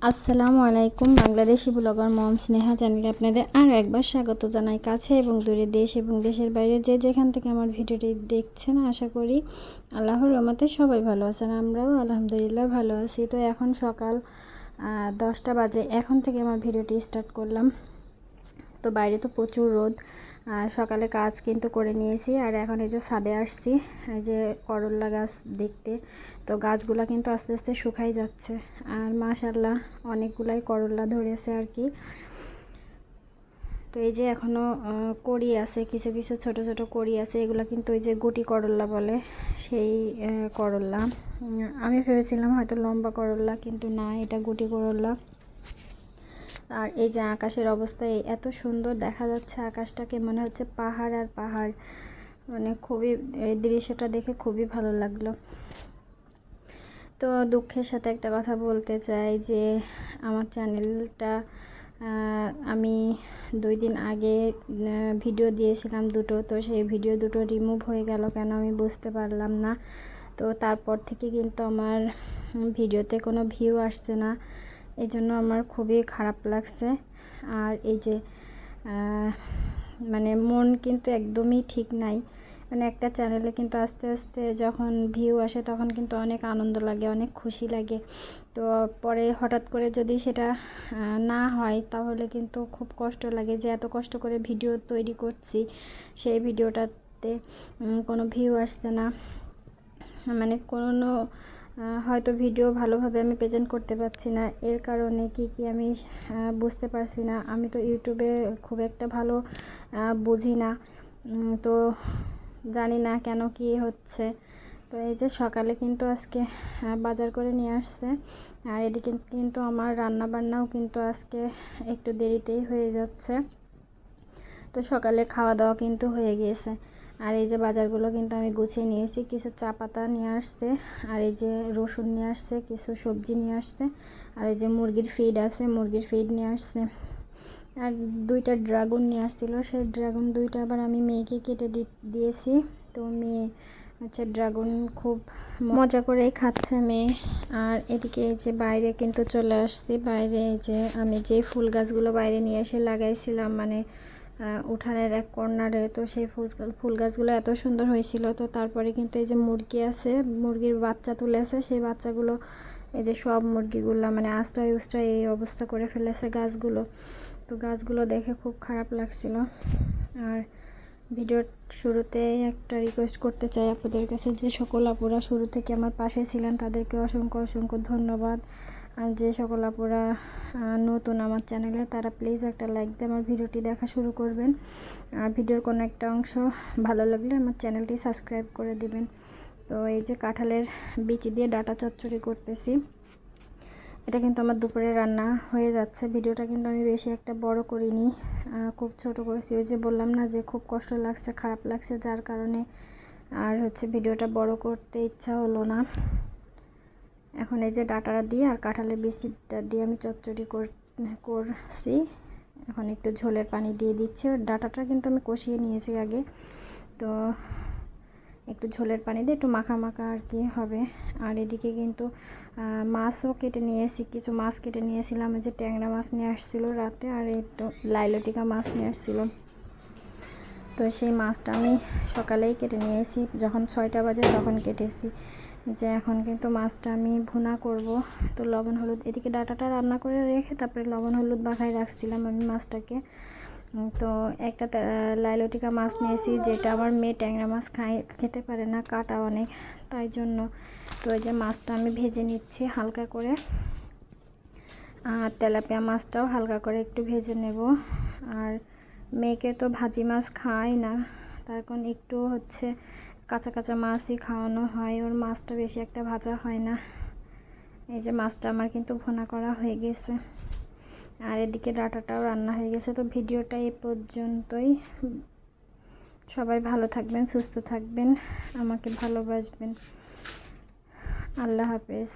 আসসালামু আলাইকুম। বাংলাদেশি ব্লগার মম স্নেহা চ্যানেলে আপনাদের আরও একবার স্বাগত জানাই। কাছে এবং দূরে, দেশ এবং দেশের বাইরে যে যেখান থেকে আমার ভিডিওটি দেখছেন, আশা করি আল্লাহর রহমতে সবাই ভালো আছেন। আমরাও আলহামদুলিল্লাহ ভালো আছি। তো এখন সকাল 10টা বাজে। এখন থেকে আমার ভিডিওটি স্টার্ট করলাম। তো বাইরে তো প্রচুর রোদ। সকালে কাজ কিন্তু করে নিয়েছি, আর এখন এই যে ছাদে আসছি এই যে করল্লা গাছ দেখতে। তো গাছগুলা কিন্তু আস্তে আস্তে শুকাই যাচ্ছে, আর মাশাআল্লাহ অনেকগুলাই করল্লা ধরেছে আর কি। তো এই যে এখনও কড়ি আছে, কিছু কিছু ছোট ছোট কড়ি আছে, এগুলো কিন্তু ওই যে গুটি করল্লা বলে, সেই করল্লা। আমি ভেবেছিলাম হয়তো লম্বা করল্লা, কিন্তু না, এটা গুটি করল্লা। আর এই যে আকাশের অবস্থা এত সুন্দর দেখা যাচ্ছে, আকাশটাকে মনে হচ্ছে পাহাড় আর পাহাড়, মানে খুবই, এই দৃশ্যটা দেখে খুবই ভালো লাগলো। তো দুঃখের সাথে একটা কথা বলতে চাই যে আমার চ্যানেলটা আমি 2 দিন আগে ভিডিও দিয়েছিলাম দুটো, তো সেই ভিডিও দুটো রিমুভ হয়ে গেল কেন আমি বুঝতে পারলাম না। তো তারপর থেকে কিন্তু আমার ভিডিওতে কোনো ভিউ আসছে না, এই জন্য আমার খুবই খারাপ লাগছে। আর এই যে মানে মন কিন্তু একদমই ঠিক নাই, মানে একটা চ্যানেলে কিন্তু আস্তে আস্তে যখন ভিউ আসে তখন কিন্তু অনেক আনন্দ লাগে, অনেক খুশি লাগে। তো পরে হঠাৎ করে যদি সেটা না হয় তাহলে কিন্তু খুব কষ্ট লাগে যে এত কষ্ট করে ভিডিও তৈরি করছি, সেই ভিডিওটাতে কোনো ভিউ আসছে না, মানে কোনো হয়তো ভিডিও ভালোভাবে আমি প্রেজেন্ট করতে পারছি না। এর কারণে কি আমি বুঝতে পারছি না। আমি তো ইউটিউবে খুব একটা ভালো বুঝি না, তো জানি না কেন কি হচ্ছে। তো এই যে সকালে কিন্তু আজকে বাজার করে নিয়ে আসছে, আর এদিকে কিন্তু আমার রান্না বান্নাও কিন্তু আজকে একটু দেরিতেই হয়ে যাচ্ছে। তো সকালে খাওয়া দাওয়া কিন্তু হয়ে গিয়েছে। আর এই যে বাজারগুলো কিন্তু আমি গুছিয়ে নিয়েছি, কিছু চা পাতা নিয়ে আসছে, আর এই যে রসুন নিয়ে আসছে, কিছু সবজি নিয়ে আসছে, আর এই যে মুরগির ফিড আছে, মুরগির ফিড নিয়ে আসছে, আর 2টা ড্রাগন নিয়ে আসছিল। সেই ড্রাগন 2টা আবার আমি মেয়েকে কেটে দিয়েছি। তো মেয়ে ড্রাগন খুব মজা করেই খাচ্ছে মেয়ে। আর এদিকে এই যে বাইরে কিন্তু চলে আসছি, বাইরে এই যে আমি যে ফুল গাছগুলো বাইরে নিয়ে এসে লাগাইছিলাম, মানে উঠানের এক কর্নারে, তো সেই ফুল গাছগুলো এত সুন্দর হয়েছিল। তো তারপরে কিন্তু এই যে মুরগি আছে, মুরগির বাচ্চা তুলেছে, সেই বাচ্চাগুলো এই যে সব মুরগিগুলো মানে আস্তায় উস্তায় এই অবস্থা করে ফেলেছে গাছগুলো। তো গাছগুলো দেখে খুব খারাপ লাগছিল। আর ভিডিওর শুরুতে একটা রিকোয়েস্ট করতে চাই আপনাদের কাছে, যে সকল আপুরা শুরু থেকে আমার পাশে ছিলেন তাদেরকে অসংখ্য অসংখ্য ধন্যবাদ। আর যে সকল আপুরা নতুন আমার চ্যানেলে, তারা প্লিজ একটা লাইক দিয়ে আমার ভিডিওটি দেখা শুরু করবেন। আর ভিডিওর কোনো একটা অংশ ভালো লাগলে আমার চ্যানেলটি সাবস্ক্রাইব করে দিবেন। তো এই যে কাঁঠালের বিচি দিয়ে ডাটা চচ্চড়ি করতেছি, এটা কিন্তু আমার দুপুরে রান্না হয়ে যাচ্ছে। ভিডিওটা কিন্তু আমি বেশি একটা বড় করিনি, খুব ছোট করেছি। ওই যে বললাম না যে খুব কষ্ট লাগছে, খারাপ লাগছে, যার কারণে আর ভিডিওটা বড় করতে ইচ্ছা হলো না। এখন এই যে ডাটাটা দিয়ে আর কাঁঠালের বিচিটা দিয়ে আমি চচ্চড়ি করছি। এখন একটু ঝোলের পানি দিয়ে দিচ্ছি। ডাটাটা কিন্তু আমি কষিয়ে নিয়েছি আগে, তো একটু ঝোলের পানি দিয়ে একটু মাখা মাখা আর কি হবে। আর এদিকে কিন্তু মাছও কেটে নিয়েছি, কিছু মাছ কেটে নিয়েছিলাম। যে ট্যাংরা মাছ নিয়ে আসছিলো রাতে, আর একটু লাইলটিকা মাছ নিয়ে আসছিলো। তো সেই মাছটা আমি সকালেই কেটে নিয়েছি, যখন 6টা বাজে তখন কেটেছি। যে এখন কিন্তু মাছটা আমি ভুনা করব। তো লবণ হলুদ, এদিকে ডাটাটা রান্না করে রেখে তারপরে লবণ হলুদ মাখায় রাখছিলাম আমি মাছটাকে। তো একটা লাইলটিকা মাছ নিয়েছি, যেটা আমার মেয়ে ট্যাংরা মাছ খেতে পারে না, কাটা অনেক, তাই জন্য। তো এই যে মাছটা আমি ভেজে নিচ্ছি হালকা করে, আর তেলাপিয়া মাছটাও হালকা করে একটু ভেজে নেব। আর মেয়েকে তো ভাজি মাছ খাওয়াই না, তার কারণ একটু কাঁচা কাঁচা মাছই খাওয়ানো হয়, ওর মাছটা বেশি একটা ভাজা হয় না। এই যে মাছটা আমার কিন্তু ভুনা করা হয়ে গেছে, আর এদিকে ডাটাটাও রান্না হয়ে গেছে। তো ভিডিওটা এই পর্যন্তই। সবাই ভালো থাকবেন, সুস্থ থাকবেন, আমাকে ভালোবাসবেন। আল্লাহ হাফেজ।